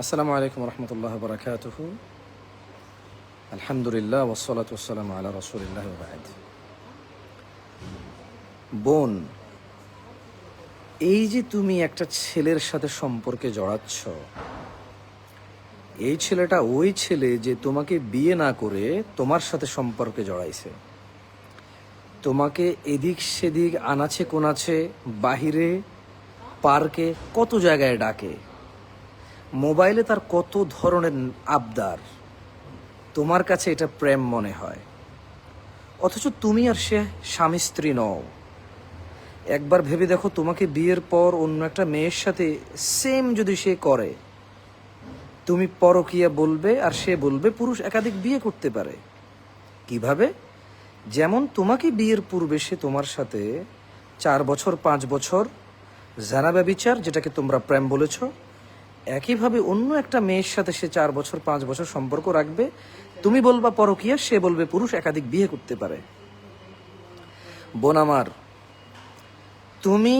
আসসালামু আলাইকুম রহমতুল্লাহ বরকাতুহু। আলহামদুলিল্লাহ ওয়াসসালাতু ওয়াসসালামু আলা রাসূলিল্লাহ ওয়া বা'দ। বোন, এই যে তুমি একটা ছেলের সাথে সম্পর্কে জড়াচ্ছ, এই ছেলেটা ওই ছেলে যে তোমাকে বিয়ে না করে তোমার সাথে সম্পর্কে জড়াইছে। তোমাকে এদিক সেদিক আনাচে কোনাচে, বাহিরে, পার্কে, কত জায়গায় ডাকে। মোবাইলে তার কত ধরনের আবদার। তোমার কাছে এটা প্রেম মনে হয়, অথচ তুমি আর সে স্বামী স্ত্রী নও। একবার ভেবে দেখো, তোমাকে বিয়ের পর অন্য একটা মেয়ের সাথে সেম যদি সে করে, তুমি পরকীয়া বলবে আর সে বলবে পুরুষ একাধিক বিয়ে করতে পারে। কিভাবে? যেমন তোমাকে বিয়ের পূর্বে সে তোমার সাথে 4 বছর 5 বছর জানা ব্যভিচার, যেটাকে তোমরা প্রেম বলেছ, একইভাবে অন্য একটা মেয়ের সাথে সে 4 বছর 5 বছর সম্পর্ক রাখবে। তুমি বলবা পরকীয়া, সে বলবে পুরুষ একাধিক বিয়ে করতে পারে। বোন আমার, তুমি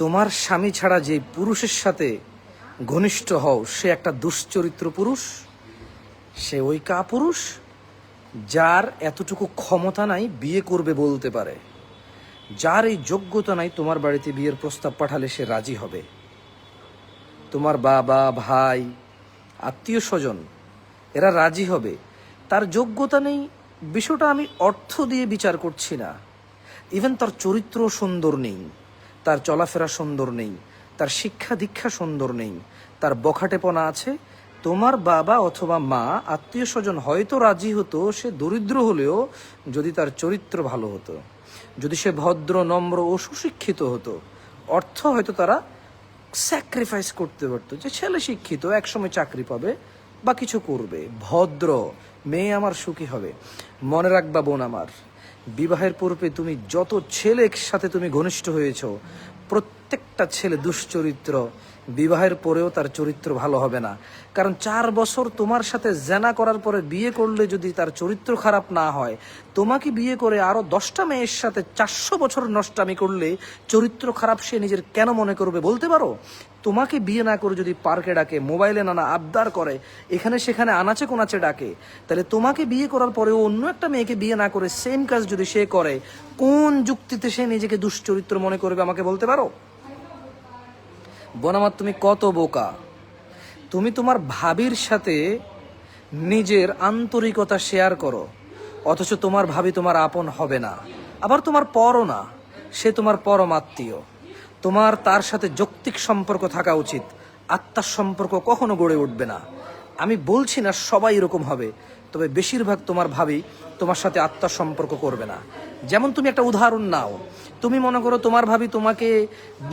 তোমার স্বামী ছাড়া যে পুরুষের সাথে ঘনিষ্ঠ হও, সে একটা দুশ্চরিত্র পুরুষ। সে ওই কাপুরুষ যার এতটুকু ক্ষমতা নাই বিয়ে করবে বলতে পারে, যার এই যোগ্যতা নাই তোমার বাড়িতে বিয়ের প্রস্তাব পাঠালে সে রাজি হবে। তোমার বাবা, ভাই, আত্মীয় স্বজন এরা রাজি হবে, তার যোগ্যতা নেই। বিষয়টা আমি অর্থ দিয়ে বিচার করছি না। ইভেন তার চরিত্র সুন্দর নেই, তার চলাফেরা সুন্দর নেই, তার শিক্ষা দীক্ষা সুন্দর নেই, তার বখাটেপনা আছে। তোমার বাবা অথবা মা, আত্মীয় স্বজন হয়তো রাজি হতো সে দরিদ্র হলেও, যদি তার চরিত্র ভালো হতো, যদি সে ভদ্র, নম্র ও সুশিক্ষিত হতো। অর্থ হয়তো তারা স্যাক্রিফাইস করতে পারতো, যে ছেলে শিক্ষিত, একসময় চাকরি পাবে বা কিছু করবে, ভদ্র মেয়ে আমার সুখী হবে। মনে রাখবা বোন আমার, বিবাহের পূর্বে তুমি যত ছেলের সাথে তুমি ঘনিষ্ঠ হয়েছ, প্রত্যেকটা ছেলে দুশ্চরিত্র। বিবাহের পরেও তার চরিত্র ভালো হবে না। কারণ 4 বছর তোমার সাথে জেনা করার পরে বিয়ে করলে যদি তার চরিত্র খারাপ না হয়, তোমাকে বিয়ে করে আরো 10টা মেয়ের সাথে 400 বছর নষ্টামি করলে চরিত্র খারাপ সে নিজের কেন মনে করবে বলতে পারো? তোমাকে বিয়ে না করে যদি পার্কে ডাকে, মোবাইলে নানা আবদার করে, এখানে সেখানে আনাচে কোনাচে ডাকে, তাহলে তোমাকে বিয়ে করার পরেও অন্য একটা মেয়েকে বিয়ে না করে সেম কাজ যদি সে করে, কোন যুক্তিতে সে নিজেকে দুশ্চরিত্র মনে করবে আমাকে বলতে পারো? বোন আমার, তুমি কত বোকা। তুমি তোমার ভাবির সাথে নিজের আন্তরিকতা শেয়ার করো, অথচ তোমার ভাবি তোমার আপন হবে না, আবার তোমার পরও না। সে তোমার পরম আত্মীয়। তোমার তার সাথে যৌক্তিক সম্পর্ক থাকা উচিত, আত্মার সম্পর্ক কখনো গড়ে উঠবে না। আমি বলছি না সবাই এরকম হবে, তবে বেশিরভাগ তোমার ভাবি তোমার সাথে আত্মার সম্পর্ক করবে না। যেমন তুমি একটা উদাহরণ নাও, তুমি মনে করো তোমার ভাবি তোমাকে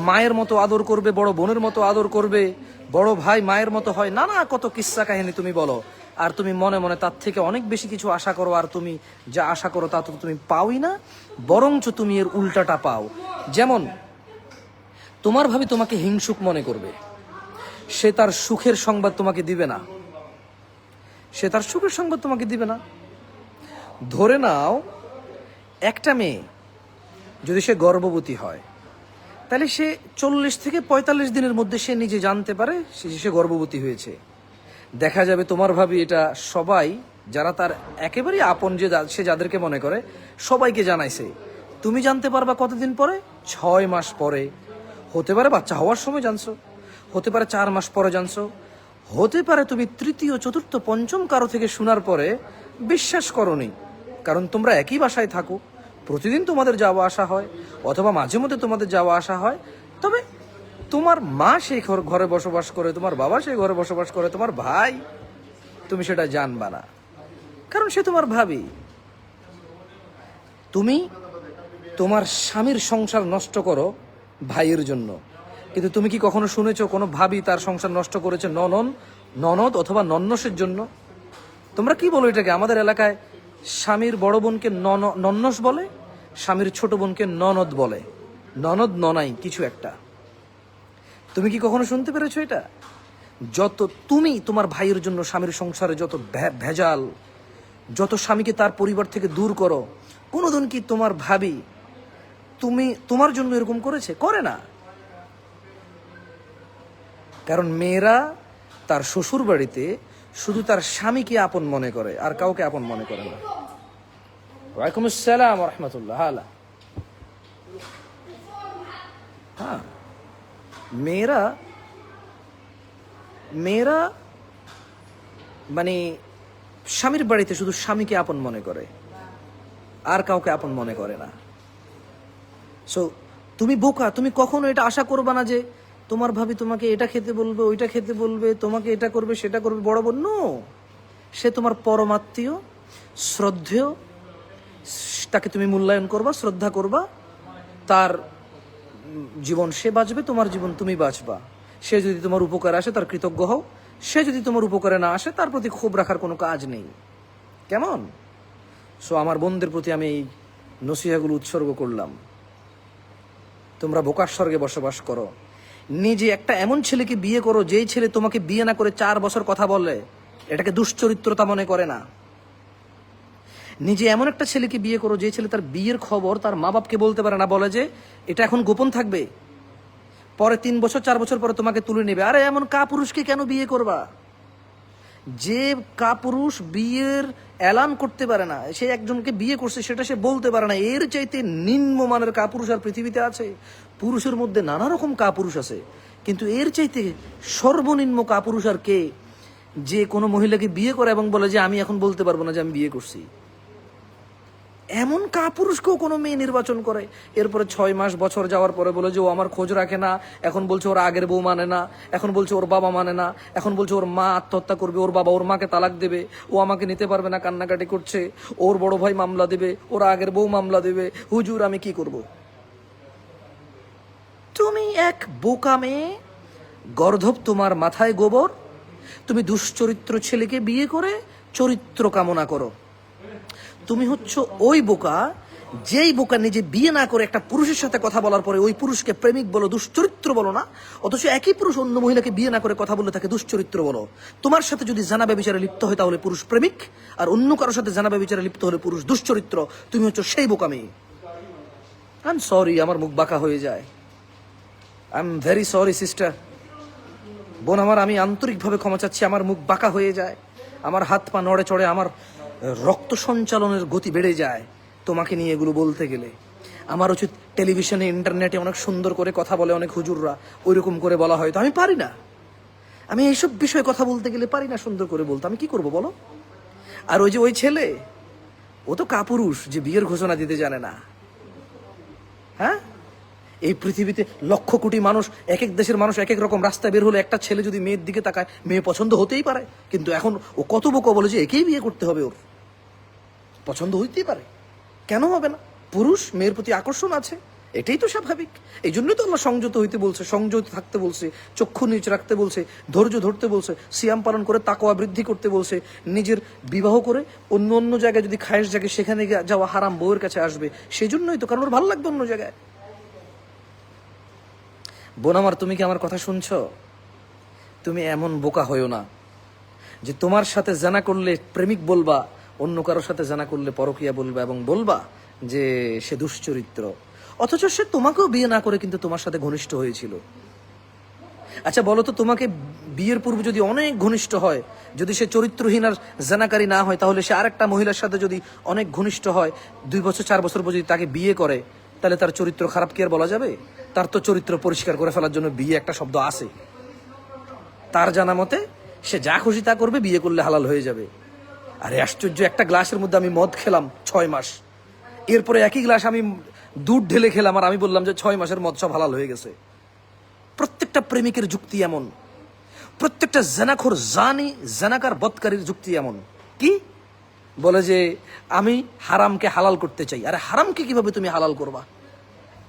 মায়ের মতো আদর করবে, বড় বোনের মতো আদর করবে, বড় ভাই মায়ের মতো হয়, নানা কত কিস্সা কাহিনী তুমি বলো, আর তুমি মনে মনে তার থেকে অনেক বেশি কিছু আশা করো, আর তুমি যা আশা করো তা তো তুমি পাওই না, বরঞ্চ তুমি এর উল্টাটা পাও। যেমন তোমার ভাবি তোমাকে হিংসুক মনে করবে, সে তার সুখের সংবাদ তোমাকে দিবে না, সে তার সুখের সংবাদ তোমাকে দিবে না। ধরে নাও একটা মেয়ে যদি সে গর্ভবতী হয়, তাহলে সে 40 থেকে 45 দিনের মধ্যে সে নিজে জানতে পারে সে গর্ভবতী হয়েছে। দেখা যাবে তোমার ভাবি এটা সবাই, যারা তার একেবারেই আপন, যে সে যাদেরকে মনে করে, সবাইকে জানাইছে। তুমি জানতে পারবা কতদিন পরে? 6 মাস পরে। হতে পারে বাচ্চা হওয়ার সময় জানছো, হতে পারে 4 মাস পরে জানছো, হতে পারে তুমি তৃতীয়, চতুর্থ, পঞ্চম কারো থেকে শোনার পরে বিশ্বাস করনি, কারণ তোমরা একই বাসায় থাকো, প্রতিদিন তোমাদের যাওয়া আসা হয়, অথবা মাঝে মধ্যে তোমাদের যাওয়া আসা হয়। তবে তোমার মা সেই ঘরে বসবাস করে, তোমার বাবা সেই ঘরে বসবাস করে, তোমার ভাই, তুমি সেটা জানবা না, কারণ সে তোমার ভাবি। তুমি তোমার স্বামীর সংসার নষ্ট করো ভাইয়ের জন্য, কিন্তু তুমি কি কখনো শুনেছো কোনো ভাবি তার সংসার নষ্ট করেছে ননদ অথবা নন্নসের জন্য? তোমরা কি বলো এটাকে? আমাদের এলাকায় স্বামীর বড় বোনকে নন্নস বলে, স্বামীর ছোট বোনকে ননদ বলে, ননদ ননাই কিছু একটা। তুমি কি কখনো শুনতে পেরেছো এটা? যত তুমি তোমার ভাইয়ের জন্য স্বামীর সংসারে যত ভেজাল, যত স্বামীকে তার পরিবার থেকে দূর করো, কোনোদিন কি তোমার ভাবি তোমার জন্য এরকম করেছে? করে না। কারণ মেয়েরা তার শ্বশুর বাড়িতে শুধু তার স্বামীকে আপন মনে করে, আর কাউকে আপন মনে করে না। ওয়ালাইকুম আসসালাম ওয়া রাহমাতুল্লাহ। হ্যাঁ, মেয়েরা মেয়েরা মানে স্বামীর বাড়িতে শুধু স্বামীকে আপন মনে করে, আর কাউকে আপন মনে করে না। সো তুমি বোকা, তুমি কখনো এটা আশা করবা না যে তোমার ভাবি তোমাকে এটা খেতে বলবে, ওইটা খেতে বলবে, তোমাকে এটা করবে, সেটা করবে। বড় বোন নো, সে তোমার পরমাত্মীয়, শ্রদ্ধেয়, তাকে তুমি মূল্যায়ন করবা, শ্রদ্ধা করবা। তার জীবন সে বাঁচবে, তোমার জীবন তুমি বাঁচবা। সে যদি তোমার উপকার আসে তার কৃতজ্ঞ হও, সে যদি তোমার উপকারে না আসে তার প্রতি ক্ষোভ রাখার কোনো কাজ নেই। কেমন? সো আমার বোনদের প্রতি আমি এই নসিহাগুলো উৎসর্গ করলাম। তোমরা বোকার স্বর্গে বসবাস করো। নিজে একটা এমন ছেলেকে বিয়ে করো যেই ছেলে তোমাকে বিয়ে না করে 4 বছর কথা বলে, এটাকে দুশ্চরিত্রতা মনে করে না। নিজে এমন একটা ছেলেকে বিয়ে করো যে ছেলে তার বিয়ের খবর তার মা বাপকে বলতে পারে না, বলে যে এটা এখন গোপন থাকবে, পরে 3 বছর 4 বছর পরে তোমাকে তুলে নেবে। আরে এমন কাপুরুষকে কেন বিয়ে করবা? যে কাপুরুষ বিয়ের এলান করতে পারে না, সে একজনকে বিয়ে করছে সেটা সে বলতে পারে না, এর চাইতে নিম্নমানের কাপুরুষ আর পৃথিবীতে আছে? পুরুষের মধ্যে নানা রকম কাপুরুষ আছে, কিন্তু এর চাইতে সর্বনিম্ন কাপুরুষ আর কে? যে কোনো মহিলাকে বিয়ে করে এবং বলে যে আমি এখন বলতে পারবো না যে আমি বিয়ে করছি। এমন কাপুরুষকেও কোনো মেয়ে নির্বাচন করে। এরপরে 6 মাস বছর যাওয়ার পরে বলে যে ও আমার খোঁজ রাখে না, এখন বলছে ওর আগের বউ মানে না, এখন বলছে ওর বাবা মানে না, এখন বলছে ওর মা আত্মহত্যা করবে, ওর বাবা ওর মাকে তালাক দেবে, ও আমাকে নিতে পারবে না, কান্নাকাটি করছে, ওর বড় ভাই মামলা দেবে, ওর আগের বউ মামলা দেবে। হুজুর আমি কি করব? তুমি এক বোকা মেয়ে, গর্ধব তোমার মাথায় গোবর। তুমি দুশ্চরিত্র ছেলেকে বিয়ে করে চরিত্র কামনা করো। তুমি হচ্ছে ওই বোকা, যেই বোকা নিজে বিয়ে না করে একটা পুরুষের সাথে কথা বলার পরে ওই পুরুষকে প্রেমিক বলো, দুশ্চরিত্র বলো না, অথচ একই পুরুষ অন্য মহিলাকে বিয়ে না করে কথা বললে তাকে দুশ্চরিত্র বলো। তোমার সাথে যদি জানা ব্যভিচারে লিপ্ত হয় তাহলে পুরুষ প্রেমিক, আর অন্য কারোর সাথে জানা ব্যভিচারে লিপ্ত হলে পুরুষ দুশ্চরিত্র। তুমি হচ্ছে সেই বোকা মেয়ে। আই এম সরি, আমার মুখ বাঁকা হয়ে যায়। I am very sorry sister, বোন আমার, আমি আন্তরিকভাবে ক্ষমা চাচ্ছি। আমার মুখ বাঁকা হয়ে যায়, আমার হাত পা নড়ে চড়ে, আমার রক্ত সঞ্চালনের গতি বেড়ে যায় তোমাকে নিয়ে এগুলো বলতে গেলে। আমার উচিত টেলিভিশনে ইন্টারনেটে অনেক সুন্দর করে কথা বলে অনেক হুজুররা, ওইরকম করে বলা হয়, তো আমি পারি না। আমি এইসব বিষয়ে কথা বলতে গেলে পারি না সুন্দর করে বলতে, আমি কি করব বলো? আর ওই যে ওই ছেলে, ও তো কাপুরুষ যে বিয়ের ঘোষণা দিতে জানে না। হ্যাঁ, এই পৃথিবীতে লক্ষ কোটি মানুষ, এক এক দেশের মানুষ এক এক রকম। রাস্তায় বের হলে একটা ছেলে যদি মেয়ের দিকে তাকায়, মেয়ে পছন্দ হতেই পারে, কিন্তু এখন ও কত বোকা বলে যে একেই বিয়ে করতে হবে, ওর পছন্দ হইতেই পারে, কেন হবে না? পুরুষ মেয়ের প্রতি আকর্ষণ আছে, এটাই তো স্বাভাবিক। এই জন্যই তো আল্লাহ সংযত হইতে বলছে, সংযত থাকতে বলছে, চক্ষু নিচ রাখতে বলছে, ধৈর্য ধরতে বলছে, সিয়াম পালন করে তাকওয়া বৃদ্ধি করতে বলছে। নিজের বিবাহ করে অন্য অন্য জায়গায় যদি খায়েশ জাগে সেখানে যাওয়া হারাম, বউয়ের কাছে আসবে, সেই জন্যই তো, কারণ ওর ভালো লাগবে অন্য জায়গায়। বোন আমার, তুমি কি আমার কথা শুনছো? তুমি এমন বোকা হইও না যে তোমার সাথে জানা করলে প্রেমিক বলবা, অন্য কারোর সাথে জানা করলে পরকিয়া বলবা, এবং বলবা যে সে দুশ্চরিত্র, অথচ সে তোমাকেও বিয়ে না করে কিন্তু তোমার সাথে ঘনিষ্ঠ হয়েছিল। আচ্ছা বলো তো, তোমাকে বিয়ের পূর্বে যদি অনেক ঘনিষ্ঠ হয়, যদি সে চরিত্রহীন আর জানাকারী না হয়, তাহলে সে আরেকটা মহিলার সাথে যদি অনেক ঘনিষ্ঠ হয়, 2 বছর 4 বছর পর যদি তাকে বিয়ে করে, তাহলে তার চরিত্র খারাপ কি আর বলা যাবে? তার তো চরিত্র পরিষ্কার করে ফেলার জন্য বিয়ে একটা শব্দ আছে। তার জানা মতে সে যা খুশি তা করবে, বিয়ে করলে হালাল হয়ে যাবে। আরে আশ্চর্য, একটা গ্লাসের মধ্যে আমি মদ খেলাম 6 মাস, এরপরে একই গ্লাস আমি দুধ ঢেলে খেলাম, আর আমি বললাম যে 6 মাসের মদ সব হালাল হয়ে গেছে। প্রত্যেকটা প্রেমিকের যুক্তি এমন, প্রত্যেকটা জানাখোর জানি জানাকার বদকারীর যুক্তি এমন। কি বলে যে আমি হারামকে হালাল করতে চাই। আরে হারামকে কিভাবে তুমি হালাল করবা?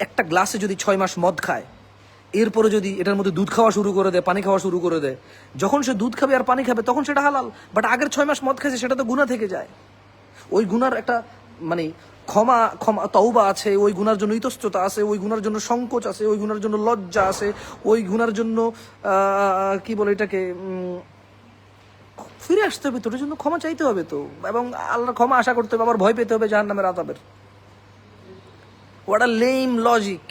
একটা গ্লাসে যদি 6 মাস মদ খায়, এরপরে যদি এটার মধ্যে দুধ খাওয়া শুরু করে দেয়, পানি খাওয়া শুরু করে দেয়, যখন সে দুধ খাবে আর পানি খাবে তখন সেটা হালাল। বাট আগের 6 মাস মদ খাইছে, সেটা তো গুনাহ থেকে যায়। ওই গুনার একটা মানে ক্ষমা ক্ষমা তওবা আছে, ওই গুনার জন্য ইতস্ততা আছে, ওই গুনার জন্য সংকোচ আছে, ওই গুনার জন্য লজ্জা আছে, ওই গুনার জন্য কি বলে এটাকে, ফিরে আসতে হবে, তোর জন্য ক্ষমা চাইতে হবে তো, এবং আল্লাহর ক্ষমা আশা করতে হবে, আবার ভয় পেতে হবে জাহান্নামের আযাবের। What a lame logic,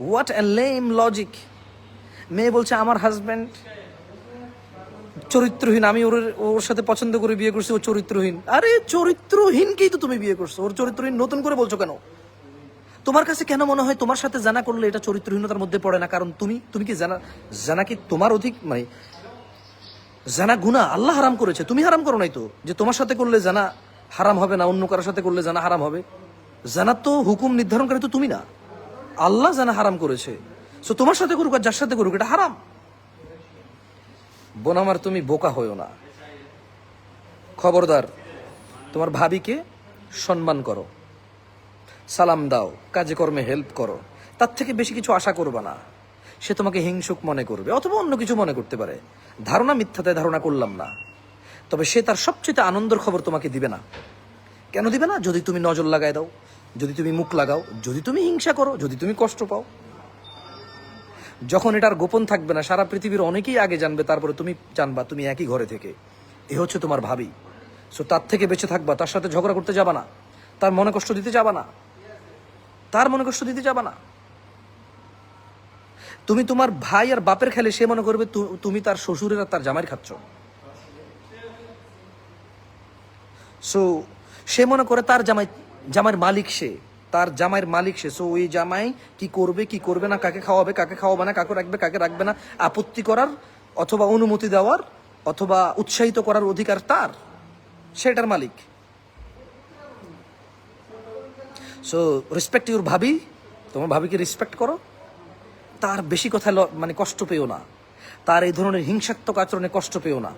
what a lame logic. মেয়ে বলছে আমার হাজব্যান্ড চরিত্রহীন, আমি ওর সাথে পছন্দ করে বিয়ে করছি, ও চরিত্রহীন। আরে চরিত্রহীনকেই তো তুমি বিয়ে করছো, ওর চরিত্রহীন নতুন করে বলছো কেন? তোমার কাছে কেন মনে হয় তোমার সাথে জানা করলে এটা চরিত্রহীনতার মধ্যে পড়ে না? কারণ তুমি কি জানা কি তোমার অধিক, মানে জানা গুনাহ আল্লাহ হারাম করেছে, তুমি হারাম করো নাই তো যে তোমার সাথে করলে জানা হারাম হবে না, অন্য কারোর সাথে করলে জানা হারাম হবে। জানা তো হুকুম নির্ধারণকারী তো তুমি না, আল্লাহ জানা হারাম করেছে। সো তোমার সাথে করুক আর যার সাথে করুক, এটা হারাম। বোন আমার, তুমি বোকা হয়েও না, খবরদার। তোমার ভাবিকে সম্মান করো, সালাম দাও, কাজে কর্মে হেল্প করো, তার থেকে বেশি কিছু আশা করবে না। সে তোমাকে হিংসুক মনে করবে অথবা অন্য কিছু মনে করতে পারে, ধারণা মিথ্যাতে ধারণা করলাম না। তবে সে তার সবচেয়ে আনন্দের খবর তোমাকে দিবে না। কেন দিবে না? যদি তুমি নজর লাগাই দাও, যদি তুমি মুখ লাগাও, যদি তুমি হিংসা করো, যদি তুমি কষ্ট পাও। যখন এটার গোপন থাকবে না, সারা পৃথিবীর অনেকেই আগে জানবে, তারপরে তুমি জানবা, তুমি একই ঘরে থেকে। এ হচ্ছে তোমার ভাবি। সো তার থেকে বেঁচে থাকবা, তার সাথে ঝগড়া করতে যাবা না, তার মনে কষ্ট দিতে যাবা না, তার মনে কষ্ট দিতে যাবা না। তুমি তোমার ভাই আর বাপের খেলে সে মনে করবে তুমি তার শ্বশুরের আর তার জামাইয়ের খাচ্ছ। সো সে মনে করে তার জামাইয়ের মালিক সে, তার জামাইয়ের মালিক সে। সো ওই জামাই কি করবে কি করবে না, কাকে খাওয়াবে কাকে খাওয়াবে না, কাকে রাখবে কাকে রাখবে না, আপত্তি করার অথবা অনুমতি দেওয়ার অথবা উৎসাহিত করার অধিকার তার, সেটার মালিক। সো রেসপেক্ট ইউর ভাবি, তোমার ভাবিকে রেসপেক্ট করো, তার বেশি কথা মানে কষ্ট পেও না, তার এই ধরনের হিংসাত্মক আচরণে কষ্ট পেও না।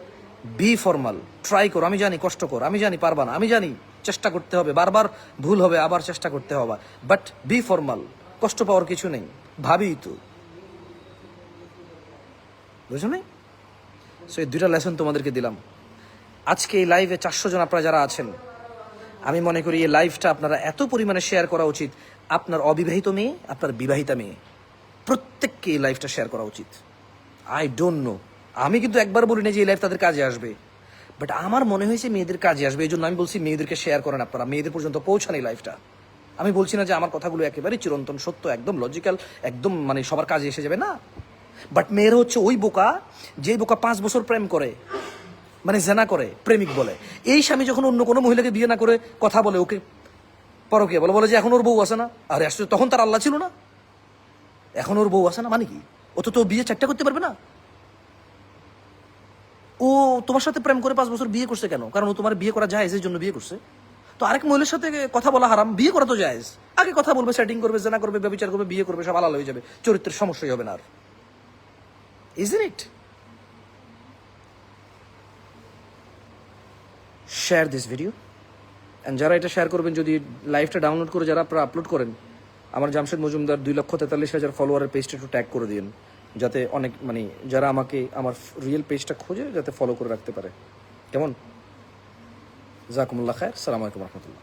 বি ফর্মাল, ট্রাই করো। আমি জানি কষ্টকর, আমি জানি পারবা না, আমি জানি চেষ্টা করতে হবে, বারবার ভুল হবে, আবার চেষ্টা করতে হবে, বাট বি ফর্মাল। কষ্ট পাওয়ার কিছু নেই, ভাবি তো, বুঝো নাই? সো এই দুইটা লেসন তোমাদেরকে দিলাম আজকে। এই লাইভে 400 জন আপনারা যারা আছেন, আমি মনে করি এই লাইভটা আপনারা এত পরিমাণে শেয়ার করা উচিত। আপনার অবিবাহিত মেয়ে, আপনার বিবাহিতা মেয়ে, প্রত্যেককে এই লাইভটা শেয়ার করা উচিত। আই ডোন্ট নো, আমি কিন্তু একবার বলি না যে এই লাইভ তাদের কাজে আসবে, বাট আমার মনে হয়েছে মেয়েদের কাজে আসবে, এই জন্য আমি বলছি মেয়েদেরকে শেয়ার করেন আপনারা, মেয়েদের পর্যন্ত পৌঁছান এই লাইভটা। আমি বলছি না যে আমার কথাগুলো একেবারে চিরন্তন সত্য, একদম লজিক্যাল, একদম মানে সবার কাজে এসে যাবে না। বাট মেয়েরা হচ্ছে ওই বোকা, যে বোকা 5 বছর প্রেম করে, মানে জেনা করে, প্রেমিক বলে। এই স্বামী যখন অন্য কোনো মহিলাকে বিয়ে না করে কথা বলে, ওকে পরকীয়া বলে, বলে যে এখন ওর বউ আছে না। আরে আসলে তখন তার আল্লাহ ছিল না, এখন ওর বউ আছে না মানে কি? ও তো বিয়ে 4টা করতে পারবে না। ও তোমার সাথে প্রেম করে 5 বছর বিয়ে করছে কেন? কারণ ও তোমার বিয়ে করা জায়েজ, এই জন্য বিয়ে করছে। তো আরেক মহিলার সাথে কথা বলা হারাম, বিয়ে করা তো জায়েজ। আগে কথা বলবে, সেটিং করবে, জেনা করবে, ব্যভিচার করবে, বিয়ে করবে, সব আলাদা হয়ে যাবে, চরিত্রের সমস্যাই হবে না আর। Isn't it? Share this video, and যারা এটা শেয়ার করবেন, যদি লাইভটা ডাউনলোড করে যারা আপনারা আপলোড করেন, আমার জামশেদ মজুমদার 2,43,000 ফলোয়ারের পেজটা একটু ট্যাগ করে দিন, যাতে অনেক মানে যারা আমাকে আমার রিয়েল পেজটা খোঁজে যাতে ফলো করে রাখতে পারে। কেমন? জাকুমুল্লাহ খায়ের, সালাম আলাইকুম রহমতুল্লাহ।